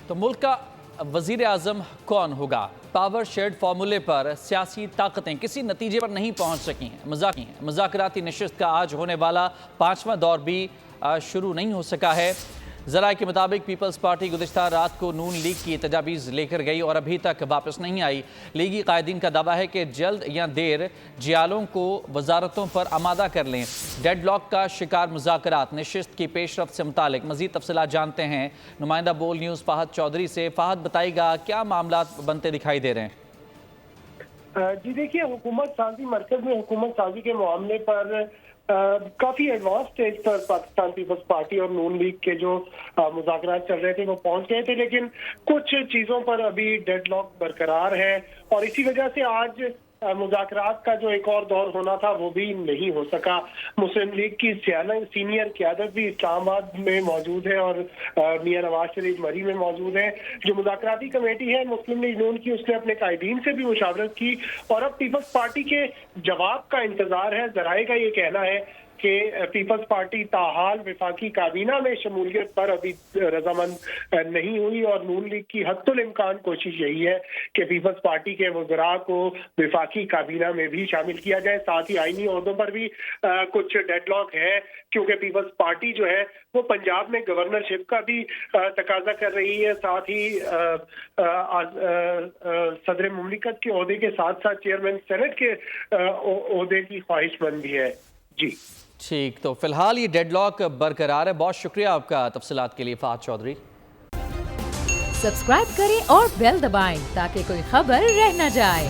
تو ملک کا وزیر اعظم کون ہوگا؟ پاور شیڈ فارمولے پر سیاسی طاقتیں کسی نتیجے پر نہیں پہنچ سکی ہیں۔ مذاکراتی نشست کا آج ہونے والا 5واں دور بھی شروع نہیں ہو سکا ہے۔ ذرائع کے مطابق پیپلز پارٹی گزشتہ رات کو نون لیگ کی تجاویز لے کر گئی اور ابھی تک واپس نہیں آئی۔ لیگی قائدین کا دعویٰ ہے کہ جلد یا دیر جیالوں کو وزارتوں پر آمادہ کر لیں۔ ڈیڈ لاک کا شکار مذاکرات نشست کی پیش رفت سے متعلق مزید تفصیلات جانتے ہیں نمائندہ بول نیوز فہد چودھری سے۔ فہد بتائے گا کیا معاملات بنتے دکھائی دے رہے ہیں؟ جی دیکھیے، حکومت سازی مرکز میں حکومت سازی کے معاملے پر کافی ایڈوانس سٹیج پر پاکستان پیپلز پارٹی اور نون لیگ کے جو مذاکرات چل رہے تھے وہ پہنچ گئے تھے، لیکن کچھ چیزوں پر ابھی ڈیڈ لاک برقرار ہے اور اسی وجہ سے آج مذاکرات کا جو ایک اور دور ہونا تھا وہ بھی نہیں ہو سکا۔ مسلم لیگ کی سینئر قیادت بھی اسلام آباد میں موجود ہے اور میاں نواز شریف مری میں موجود ہے۔ جو مذاکراتی کمیٹی ہے مسلم لیگ نون کی، اس نے اپنے قائدین سے بھی مشاورت کی اور اب پیپلز پارٹی کے جواب کا انتظار ہے۔ ذرائع کا یہ کہنا ہے کہ پیپلز پارٹی تاحال وفاقی کابینہ میں شمولیت پر ابھی رضامند نہیں ہوئی اور نون لیگ کی حتی الامکان کوشش یہی ہے کہ پیپلز پارٹی کے وزراء کو وفاقی کابینہ میں بھی شامل کیا جائے۔ ساتھ ہی آئینی عہدوں پر بھی کچھ ڈیڈ لاک ہے، کیونکہ پیپلز پارٹی جو ہے وہ پنجاب میں گورنرشپ کا بھی تقاضا کر رہی ہے، ساتھ ہی صدر مملکت کے عہدے کے ساتھ ساتھ چیئرمین سینٹ کے عہدے کی خواہش مند بھی ہے۔ جی ٹھیک، تو فی الحال یہ ڈیڈ لاک برقرار ہے۔ بہت شکریہ آپ کا تفصیلات کے لیے فہد چودھری۔ سبسکرائب کریں اور بیل دبائیں تاکہ کوئی خبر رہ نہ جائے۔